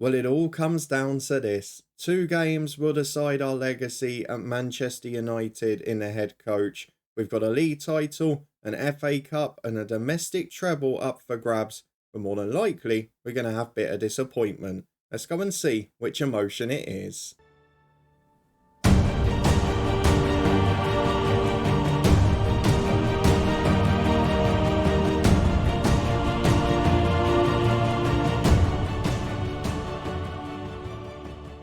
Well, it all comes down to this. Two games will decide our legacy at Manchester United in the head coach. We've got a league title, an FA Cup, and a domestic treble up for grabs. But more than likely, we're going to have bitter disappointment. Let's go and see which emotion it is.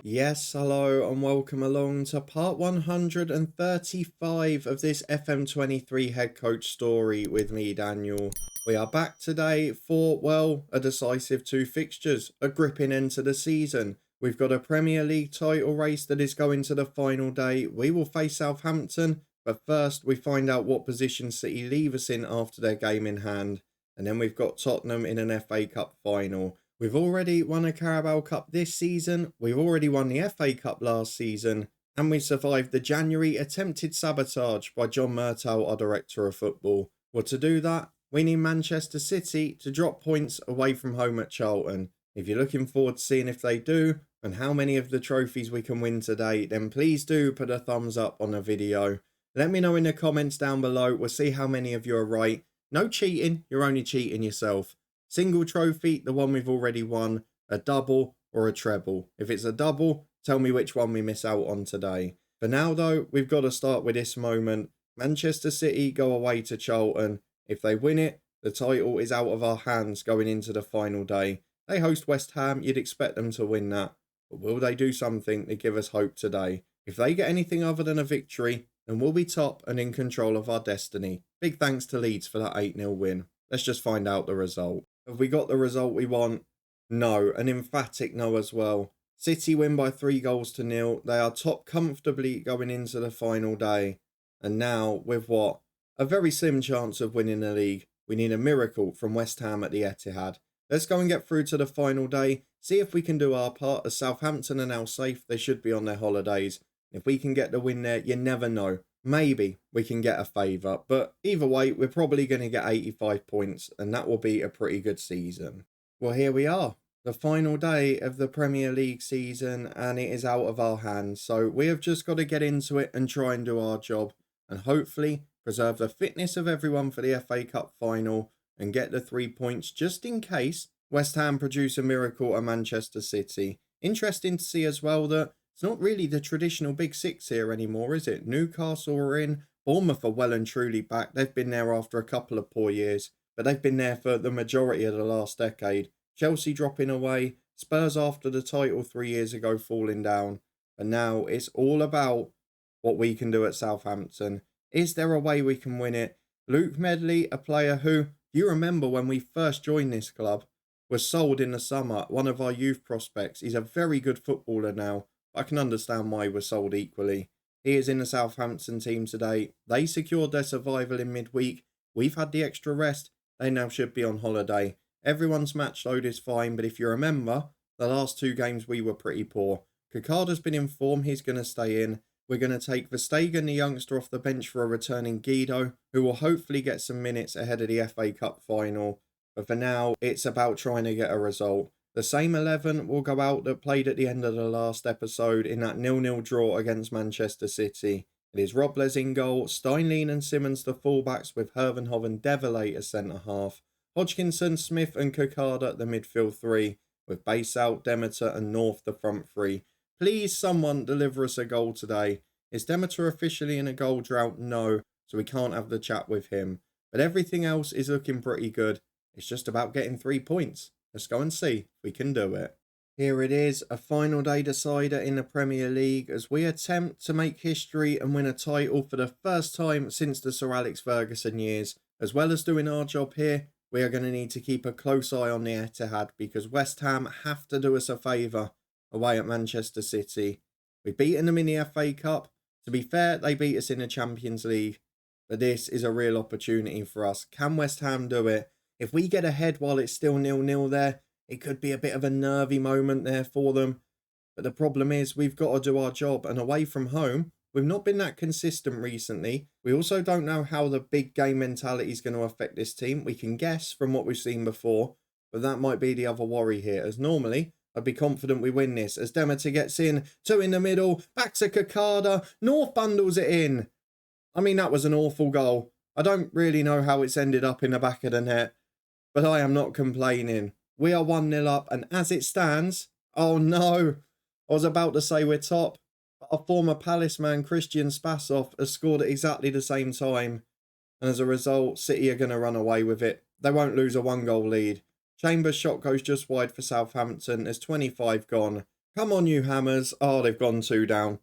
Yes, hello and welcome along to part 135 of this FM23 Head Coach story with me, Daniel. We are back today for, well, a decisive two fixtures, a gripping end to the season. We've got a Premier League title race that is going to the final day. We will face Southampton, but first we find out what position City leave us in after their game in hand. And then we've got Tottenham in an FA Cup final. We've already won a Carabao Cup this season, we've already won the FA Cup last season, and we survived the January attempted sabotage by John Murtow, our Director of Football. Well, to do that, we need Manchester City to drop points away from home at Charlton. If you're looking forward to seeing if they do, and how many of the trophies we can win today, then please do put a thumbs up on the video. Let me know in the comments down below, we'll see how many of you are right. No cheating, you're only cheating yourself. Single trophy, the one we've already won, a double or a treble. If it's a double, tell me which one we miss out on today. For now though, we've got to start with this moment. Manchester City go away to Charlton. If they win it, the title is out of our hands going into the final day. They host West Ham, you'd expect them to win that. But will they do something to give us hope today? If they get anything other than a victory, then we'll be top and in control of our destiny. Big thanks to Leeds for that 8-0 win. Let's just find out the result. Have we got the result we want? No, an emphatic no as well. City win by 3-0. They are top comfortably going into the final day. And now, with what? A very slim chance of winning the league. We need a miracle from West Ham at the Etihad. Let's go and get through to the final day. See if we can do our part, as Southampton are now safe. They should be on their holidays. If we can get the win there, you never know. Maybe we can get a favour, but either way, we're probably going to get 85 points, and that will be a pretty good season. Well, here we are, the final day of the Premier League season, and it is out of our hands. So we have just got to get into it and try and do our job, and hopefully preserve the fitness of everyone for the FA Cup final and get the 3 points just in case West Ham produce a miracle at Manchester City. Interesting to see as well that it's not really the traditional big six here anymore, is it? Newcastle are in, Bournemouth are well and truly back. They've been there after a couple of poor years, but they've been there for the majority of the last decade. Chelsea dropping away, Spurs after the title 3 years ago falling down. And now it's all about what we can do at Southampton. Is there a way we can win it? Luke Medley, a player who, if you remember when we first joined this club, was sold in the summer, one of our youth prospects. He's a very good footballer now. I can understand why he was sold equally. He is in the Southampton team today. They secured their survival in midweek. We've had the extra rest. They now should be on holiday. Everyone's match load is fine, but if you remember, the last two games we were pretty poor. Kakada's been informed he's going to stay in. We're going to take Verstegen, the youngster, off the bench for a returning Guido, who will hopefully get some minutes ahead of the FA Cup final. But for now, it's about trying to get a result. The same 11 will go out that played at the end of the last episode in that 0-0 draw against Manchester City. It is Robles in goal, Steinlein and Simmons the fullbacks, with Hervenhoven Devilate as centre-half, Hodgkinson, Smith and Kokada the midfield three, with Basout, Demeter and North the front three. Please someone deliver us a goal today. Is Demeter officially in a goal drought? No, so we can't have the chat with him. But everything else is looking pretty good. It's just about getting 3 points. Let's go and see if we can do it. Here it is, a final day decider in the Premier League as we attempt to make history and win a title for the first time since the Sir Alex Ferguson years. As well as doing our job here, we are going to need to keep a close eye on the Etihad because West Ham have to do us a favour away at Manchester City. We've beaten them in the FA Cup. To be fair, they beat us in the Champions League. But this is a real opportunity for us. Can West Ham do it? If we get ahead while it's still 0-0 there, it could be a bit of a nervy moment there for them. But the problem is we've got to do our job. And away from home, we've not been that consistent recently. We also don't know how the big game mentality is going to affect this team. We can guess from what we've seen before. But that might be the other worry here. As normally, I'd be confident we win this. As Demeter gets in, 2 in the middle, back to Kakada, North bundles it in. I mean, that was an awful goal. I don't really know how it's ended up in the back of the net, but I am not complaining. We are 1-0 up, and as it stands, oh no, I was about to say we're top, but our former Palace man, Christian Spassov, has scored at exactly the same time, and as a result, City are going to run away with it. They won't lose a 1-goal lead. Chambers' shot goes just wide for Southampton. There's 25 gone. Come on, you Hammers. Oh, they've gone 2 down.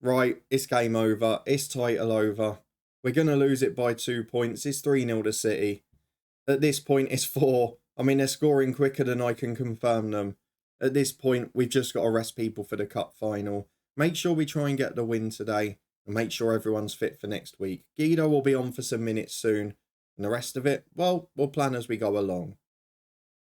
Right, it's game over. It's title over. We're going to lose it by 2 points. It's 3-0 to City. At this point, it's 4. I mean, they're scoring quicker than I can confirm them. At this point, we've just got to rest people for the cup final. Make sure we try and get the win today. And make sure everyone's fit for next week. Guido will be on for some minutes soon. And the rest of it, well, we'll plan as we go along.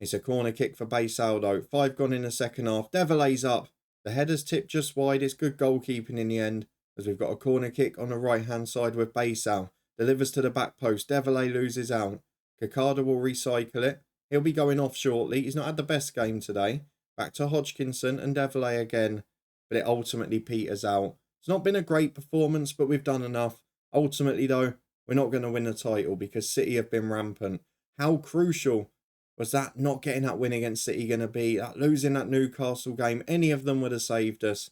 It's a corner kick for Baisaldo. 5 gone in the second half. Devilay's up. The header's tipped just wide. It's good goalkeeping in the end, as we've got a corner kick on the right-hand side with Baisal. Delivers to the back post. Devilay loses out. Kakada will recycle it. He'll be going off shortly. He's not had the best game today. Back to Hodgkinson and Devilay again. But it ultimately peters out. It's not been a great performance, but we've done enough. Ultimately, though, we're not going to win the title because City have been rampant. How crucial was that not getting that win against City going to be? That losing that Newcastle game, any of them would have saved us.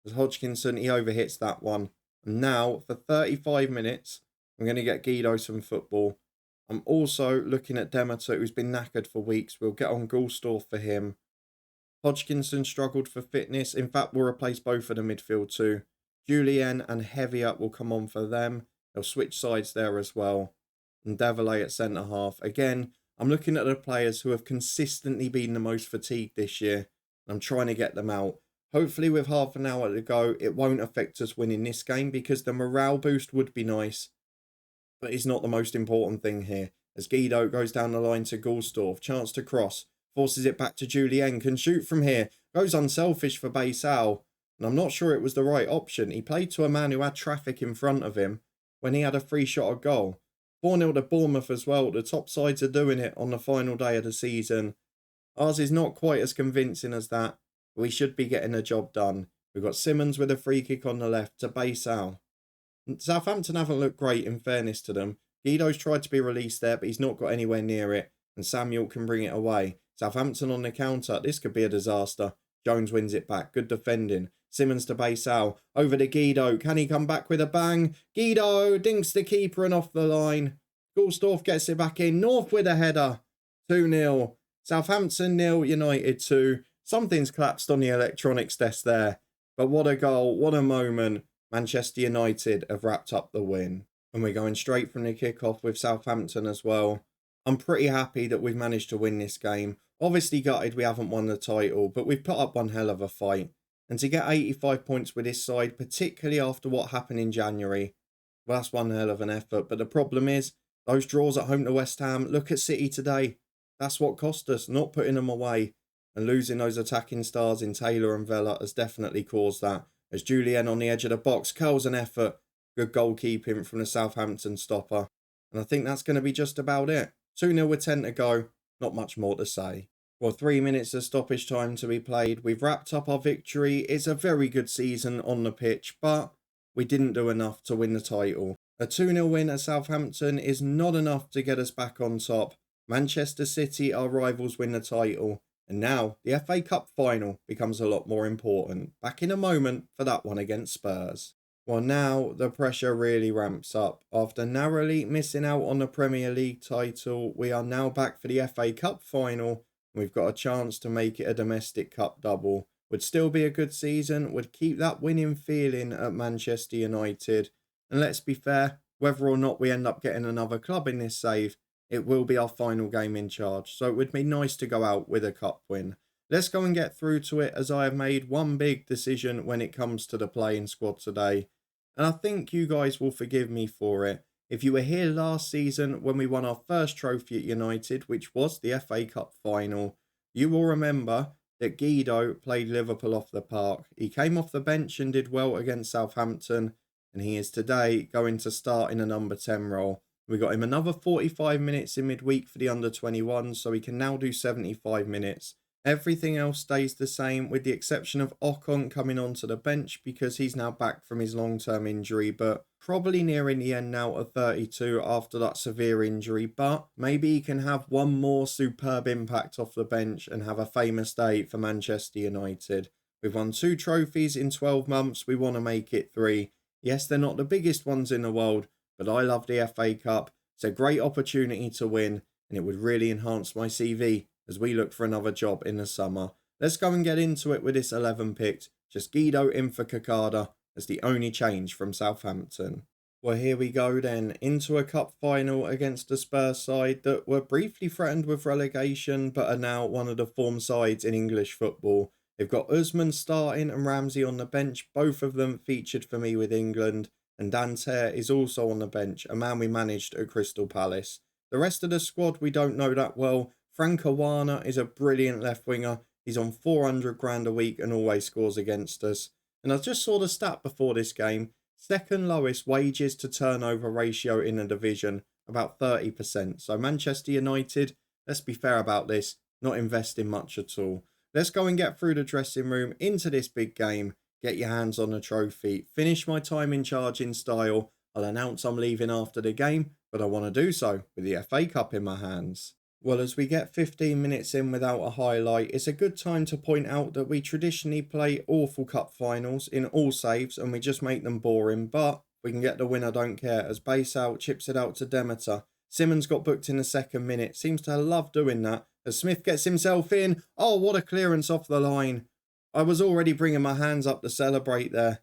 As Hodgkinson, he overhits that one. And now, for 35 minutes, I'm going to get Guido some football. I'm also looking at Demeter, who's been knackered for weeks. We'll get on Gulstorff for him. Hodgkinson struggled for fitness. In fact, we'll replace both of the midfield too. Julien and Heavier will come on for them. They'll switch sides there as well. And Devilay at centre-half. Again, I'm looking at the players who have consistently been the most fatigued this year. I'm trying to get them out. Hopefully with half an hour to go, it won't affect us winning this game because the morale boost would be nice. But it's not the most important thing here. As Guido goes down the line to Gulstorff. Chance to cross. Forces it back to Julien. Can shoot from here. Goes unselfish for Baisal. And I'm not sure it was the right option. He played to a man who had traffic in front of him when he had a free shot at goal. 4-0 to Bournemouth as well. The top sides are doing it on the final day of the season. Ours is not quite as convincing as that, but we should be getting the job done. We've got Simmons with a free kick on the left to Baisal. Southampton haven't looked great, in fairness to them. Guido's tried to be released there, but he's not got anywhere near it, and Samuel can bring it away. Southampton on the counter. This could be a disaster. Jones wins it back. Good defending. Simmons to Baisal. Over to Guido. Can he come back with a bang? Guido dinks the keeper and off the line. Gulstorff gets it back in. North with a header. 2-0. Southampton 0, United 2. Something's collapsed on the electronics desk there. But what a goal. What a moment. Manchester United have wrapped up the win. And we're going straight from the kickoff with Southampton as well. I'm pretty happy that we've managed to win this game. Obviously gutted we haven't won the title, but we've put up one hell of a fight. And to get 85 points with this side, particularly after what happened in January, well, that's one hell of an effort. But the problem is, those draws at home to West Ham, look at City today. That's what cost us, not putting them away. And losing those attacking stars in Taylor and Vela has definitely caused that. As Julien on the edge of the box curls an effort. Good goalkeeping from the Southampton stopper. And I think that's going to be just about it. 2-0 with 10 to go. Not much more to say. Well, 3 minutes of stoppage time to be played. We've wrapped up our victory. It's a very good season on the pitch, but we didn't do enough to win the title. A 2-0 win at Southampton is not enough to get us back on top. Manchester City, our rivals, win the title. And now the FA Cup final becomes a lot more important. Back in a moment for that one against Spurs. Well, now the pressure really ramps up. After narrowly missing out on the Premier League title, we are now back for the FA Cup final. We've got a chance to make it a domestic cup double. Would still be a good season. Would keep that winning feeling at Manchester United. And let's be fair, whether or not we end up getting another club in this save, it will be our final game in charge. So it would be nice to go out with a cup win. Let's go and get through to it, as I have made one big decision when it comes to the playing squad today. And I think you guys will forgive me for it. If you were here last season when we won our first trophy at United, which was the FA Cup final, you will remember that Guido played Liverpool off the park. He came off the bench and did well against Southampton, and he is today going to start in a number 10 role. We got him another 45 minutes in midweek for the under-21, so he can now do 75 minutes. Everything else stays the same with the exception of Ocon coming onto the bench because he's now back from his long-term injury, but probably nearing the end now of 32 after that severe injury. But maybe he can have one more superb impact off the bench and have a famous day for Manchester United. We've won 2 trophies in 12 months. We want to make it 3. Yes, they're not the biggest ones in the world, but I love the FA Cup. It's a great opportunity to win, and it would really enhance my CV as we look for another job in the summer. Let's go and get into it with this 11 picked. Just Guido in for Kakada as the only change from Southampton. Well, here we go then, into a cup final against a Spurs side that were briefly threatened with relegation, but are now one of the form sides in English football. They've got Usman starting and Ramsey on the bench, both of them featured for me with England, and Dante is also on the bench, a man we managed at Crystal Palace. The rest of the squad we don't know that well. Frank Awana is a brilliant left winger. He's on 400 grand a week and always scores against us. And I just saw the stat before this game. Second lowest wages to turnover ratio in the division, about 30%. So Manchester United, let's be fair about this, not investing much at all. Let's go and get through the dressing room into this big game. Get your hands on the trophy. Finish my time in charge in style. I'll announce I'm leaving after the game, but I want to do so with the FA Cup in my hands. Well, as we get 15 minutes in without a highlight, it's a good time to point out that we traditionally play awful cup finals in all saves and we just make them boring, but we can get the win, I don't care, as base out chips it out to Demeter. Simmons got booked in the second minute, seems to love doing that, as Smith gets himself in. Oh, what a clearance off the line. I was already bringing my hands up to celebrate there.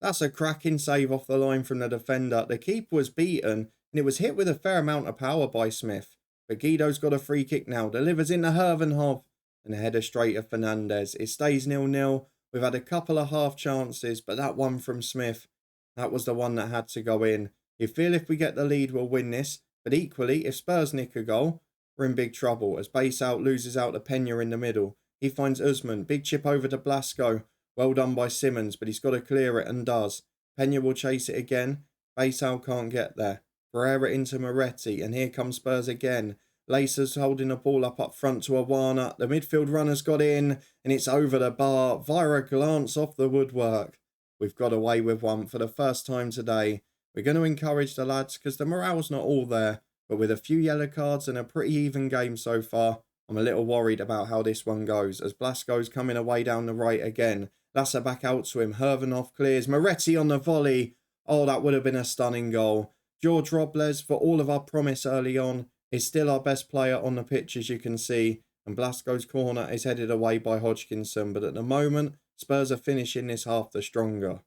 That's a cracking save off the line from the defender. The keeper was beaten and it was hit with a fair amount of power by Smith. But Guido's got a free kick now, delivers into Hervenhoff, and a header straight of Fernandez. It stays 0-0. We've had a couple of half chances, but that one from Smith, that was the one that had to go in. You feel if we get the lead, we'll win this. But equally, if Spurs nick a goal, we're in big trouble as Base out loses out to Pena in the middle. He finds Usman, big chip over to Blasco. Well done by Simmons, but he's got to clear it and does. Pena will chase it again. Base out can't get there. Pereira into Moretti, and here comes Spurs again. Lacer's holding the ball up front to Awana. The midfield runner's got in, and it's over the bar via a glance off the woodwork. We've got away with one for the first time today. We're going to encourage the lads because the morale's not all there, but with a few yellow cards and a pretty even game so far, I'm a little worried about how this one goes, as Blasco's coming away down the right again. Lasser back out to him. Hervenhoff clears. Moretti on the volley. Oh, that would have been a stunning goal. George Robles, for all of our promise early on, is still our best player on the pitch, as you can see. And Blasco's corner is headed away by Hodgkinson. But at the moment, Spurs are finishing this half the stronger.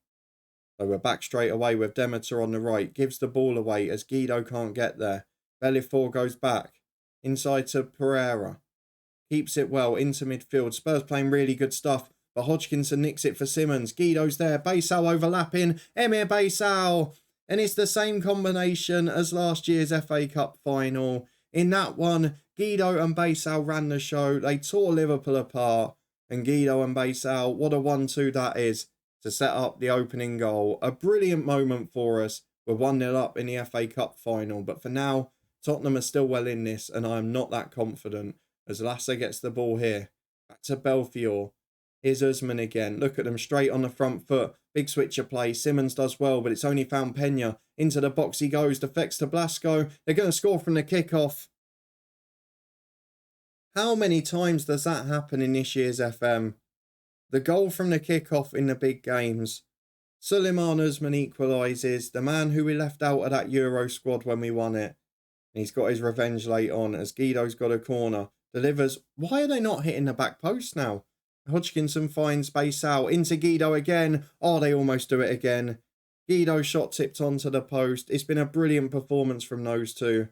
So we're back straight away with Demeter on the right. Gives the ball away as Guido can't get there. Bellifor goes back. Inside to Pereira. Keeps it well into midfield. Spurs playing really good stuff. But Hodgkinson nicks it for Simmons. Guido's there. Baysal overlapping. Emir Baysal. And it's the same combination as last year's FA Cup final. In that one, Guido and Baysal ran the show. They tore Liverpool apart. And Guido and Baysal, what a 1-2 that is to set up the opening goal. A brilliant moment for us. We're 1-0 up in the FA Cup final. But for now, Tottenham are still well in this. And I'm not that confident. As Lasser gets the ball here. Back to Belfiore. Here's Usman again. Look at them straight on the front foot. Big switch of play. Simmons does well, but it's only found Pena. Into the box he goes. Deflects to Blasco. They're going to score from the kickoff. How many times does that happen in this year's FM? The goal from the kickoff in the big games. Suleiman Usman equalises. The man who we left out of that Euro squad when we won it. And he's got his revenge late on as Guido's got a corner. Delivers. Why are they not hitting the back post now? Hodgkinson finds space out into Guido again. Oh, they almost do it again. Guido shot tipped onto the post. It's been a brilliant performance from those two.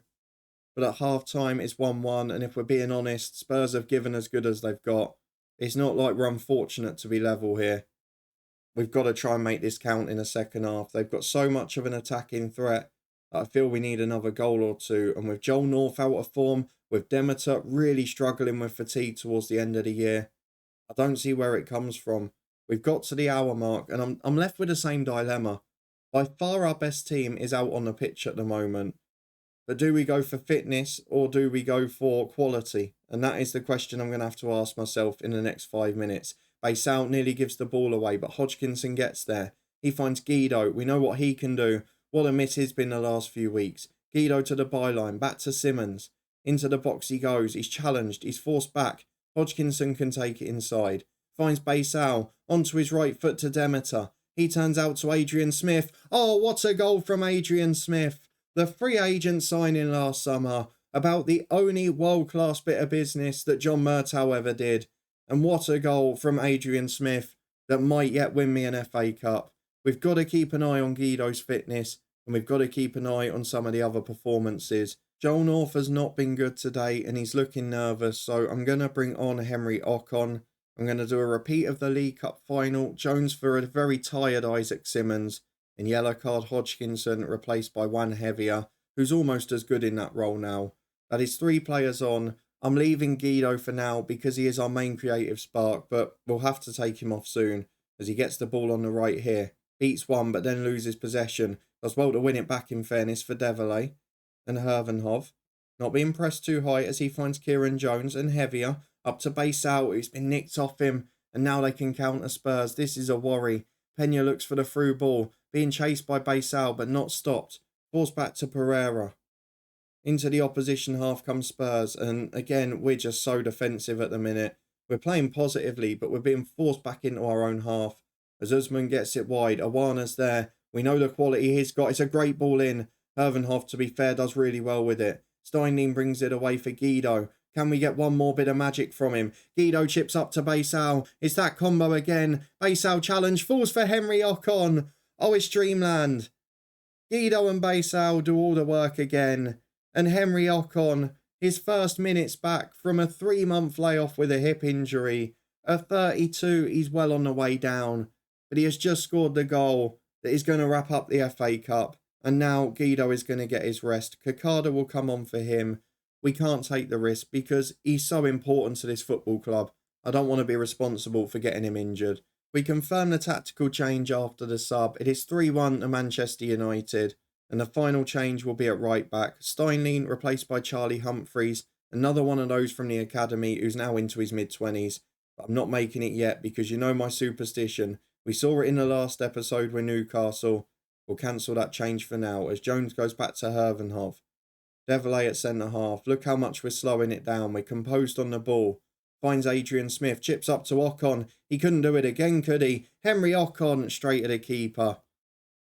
But at half-time, it's 1-1. And if we're being honest, Spurs have given as good as they've got. It's not like we're unfortunate to be level here. We've got to try and make this count in the second half. They've got so much of an attacking threat that I feel we need another goal or two. And with Joel North out of form, with Demeter really struggling with fatigue towards the end of the year, I don't see where it comes from. We've got to the hour mark and I'm left with the same dilemma. By far our best team is out on the pitch at the moment. But do we go for fitness or do we go for quality? And that is the question I'm going to have to ask myself in the next 5 minutes. Baysal nearly gives the ball away, but Hodgkinson gets there. He finds Guido. We know what he can do. What a miss he's been the last few weeks. Guido to the byline, back to Simmons. Into the box he goes. He's challenged. He's forced back. Hodgkinson can take it inside. Finds Baysal. Onto his right foot to Demeter. He turns out to Adrian Smith. Oh, what a goal from Adrian Smith. The free agent signing last summer. About the only world-class bit of business that John Murtow ever did. And what a goal from Adrian Smith that might yet win me an FA Cup. We've got to keep an eye on Guido's fitness. And we've got to keep an eye on some of the other performances. Joel North has not been good today and he's looking nervous. So I'm going to bring on Henry Ocon. I'm going to do a repeat of the League Cup final. Jones for a very tired Isaac Simmons. And yellow card Hodgkinson replaced by one heavier, who's almost as good in that role now. That is 3 players on. I'm leaving Guido for now because he is our main creative spark, but we'll have to take him off soon as he gets the ball on the right here. Beats one, but then loses possession. Does well to win it back in fairness for Deverley and Hervenhov. Not being pressed too high as he finds Kieran Jones and heavier. Up to Baysal, who's been nicked off him. And now they can counter Spurs. This is a worry. Pena looks for the through ball. Being chased by Baysal, but not stopped. Forced back to Pereira. Into the opposition half comes Spurs. And again, we're just so defensive at the minute. We're playing positively, but we're being forced back into our own half. As Usman gets it wide. Awana's there. We know the quality he's got. It's a great ball in. Hervenhoff, to be fair, does really well with it. Steinlein brings it away for Guido. Can we get one more bit of magic from him? Guido chips up to Baysal. It's that combo again. Baysal challenge. Falls for Henry Ocon. Oh, it's dreamland. Guido and Baysal do all the work again. And Henry Ocon, his first minutes back from a 3-month layoff with a hip injury. At 32, he's well on the way down. But he has just scored the goal that is going to wrap up the FA Cup. And now Guido is going to get his rest. Kakada will come on for him. We can't take the risk because he's so important to this football club. I don't want to be responsible for getting him injured. We confirm the tactical change after the sub. It is 3-1 to Manchester United. And the final change will be at right back. Steinlein replaced by Charlie Humphreys. Another one of those from the academy who's now into his mid-20s. But I'm not making it yet because you know my superstition. We saw it in the last episode with Newcastle. We'll cancel that change for now as Jones goes back to Hervenhoff. Deverley at centre-half. Look how much we're slowing it down. We're composed on the ball. Finds Adrian Smith. Chips up to Ocon. He couldn't do it again, could he? Henry Ocon straight at the keeper.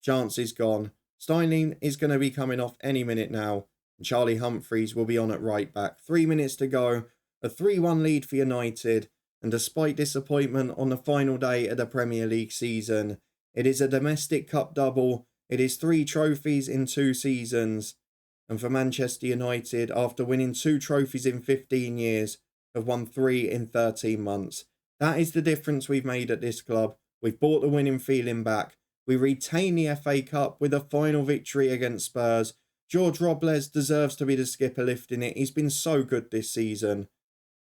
Chance is gone. Steinlein is going to be coming off any minute now. And Charlie Humphreys will be on at right back. 3 minutes to go. A 3-1 lead for United. And despite disappointment on the final day of the Premier League season, it is a domestic cup double. It is 3 trophies in 2 seasons. And for Manchester United, after winning 2 trophies in 15 years, have won 3 in 13 months. That is the difference we've made at this club. We've brought the winning feeling back. We retain the FA Cup with a final victory against Spurs. George Robles deserves to be the skipper lifting it. He's been so good this season.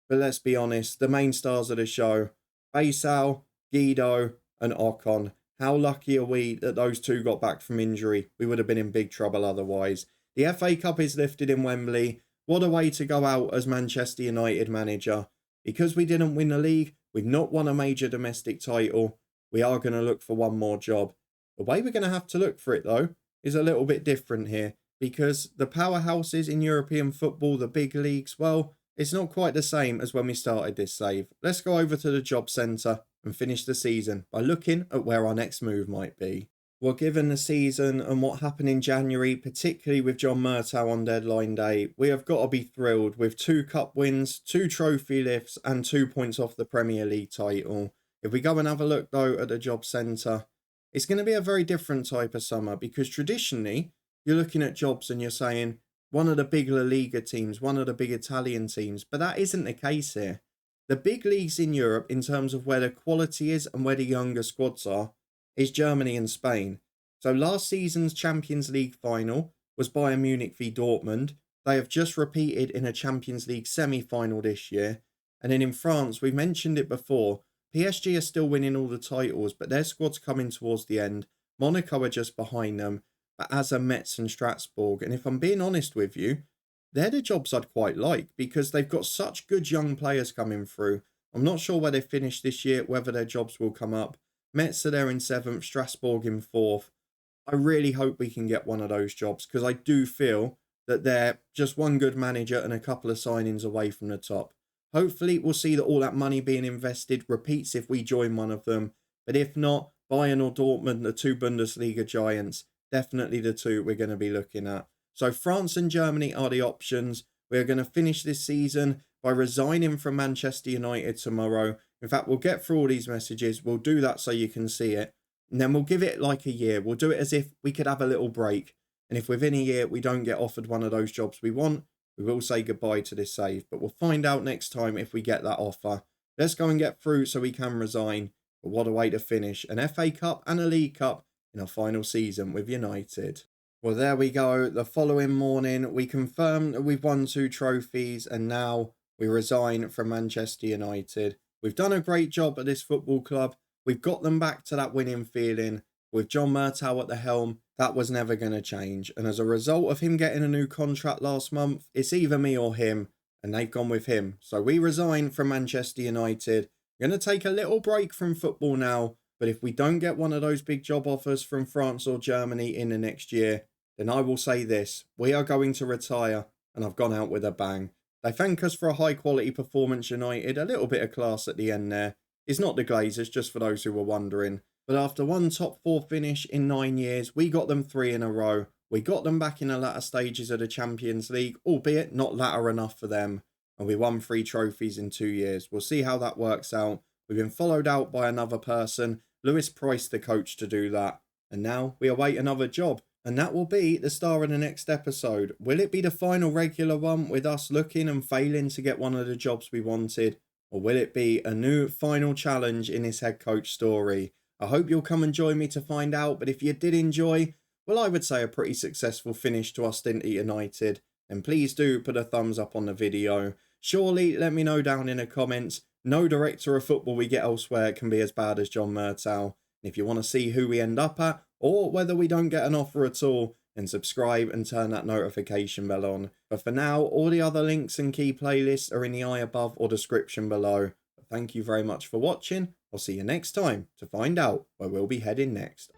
But let's be honest, the main stars of the show, Baysal, Guido and Ocon. How lucky are we that those 2 got back from injury? We would have been in big trouble otherwise. The FA Cup is lifted in Wembley. What a way to go out as Manchester United manager. Because we didn't win the league, we've not won a major domestic title. We are going to look for one more job. The way we're going to have to look for it, though, is a little bit different here. Because the powerhouses in European football, the big leagues, well, it's not quite the same as when we started this save. Let's go over to the job centre and finish the season by looking at where our next move might be. Well, given the season and what happened in January, particularly with John Murtow on deadline day, we have got to be thrilled with 2 cup wins, 2 trophy lifts and 2 points off the Premier League title. If we go and have a look, though, at the job centre, it's going to be a very different type of summer because traditionally, you're looking at jobs and you're saying one of the big La Liga teams, one of the big Italian teams, but that isn't the case here. The big leagues in Europe, in terms of where the quality is and where the younger squads are, is Germany and Spain. So last season's Champions League final was Bayern Munich v Dortmund. They have just repeated in a Champions League semi-final this year. And then in France, we've mentioned it before, PSG are still winning all the titles, but their squad's coming towards the end. Monaco are just behind them. but as a Metz and Strasbourg. And if I'm being honest with you, they're the jobs I'd quite like because they've got such good young players coming through. I'm not sure where they finish this year, whether their jobs will come up. Metz are there in 7th, Strasbourg in 4th. I really hope we can get one of those jobs because I do feel that they're just one good manager and a couple of signings away from the top. Hopefully, we'll see that all that money being invested repeats if we join one of them. But if not, Bayern or Dortmund, the 2 Bundesliga giants, definitely the 2 we're going to be looking at. So France and Germany are the options. We're going to finish this season by resigning from Manchester United tomorrow. In fact, we'll get through all these messages. We'll do that so you can see it. And then we'll give it like a year. We'll do it as if we could have a little break. And if within a year we don't get offered one of those jobs we want, we will say goodbye to this save. But we'll find out next time if we get that offer. Let's go and get through so we can resign. But what a way to finish an FA Cup and a League Cup in our final season with United. Well, there we go. The following morning, we confirmed that we've won 2 trophies and now we resign from Manchester United. We've done a great job at this football club. We've got them back to that winning feeling. With John Murtow at the helm, that was never going to change. And as a result of him getting a new contract last month, it's either me or him, and they've gone with him. So we resign from Manchester United. We're going to take a little break from football now, but if we don't get one of those big job offers from France or Germany in the next year, then I will say this: we are going to retire, and I've gone out with a bang. They thank us for a high-quality performance, United. A little bit of class at the end there. It's not the Glazers, just for those who were wondering. But after one top 4 finish in 9 years, we got them 3 in a row. We got them back in the latter stages of the Champions League, albeit not latter enough for them. And we won 3 trophies in 2 years. We'll see how that works out. We've been followed out by another person, Lewis Price, the coach, to do that. And now we await another job. And that will be the star of the next episode. Will it be the final regular one with us looking and failing to get one of the jobs we wanted? Or will it be a new final challenge in this head coach story? I hope you'll come and join me to find out. But if you did enjoy, well, I would say a pretty successful finish to our stint at United, then please do put a thumbs up on the video. Surely let me know down in the comments. No director of football we get elsewhere can be as bad as John Murtow. And if you want to see who we end up at, or whether we don't get an offer at all, then subscribe and turn that notification bell on. But for now, all the other links and key playlists are in the eye above or description below. But thank you very much for watching. I'll see you next time to find out where we'll be heading next.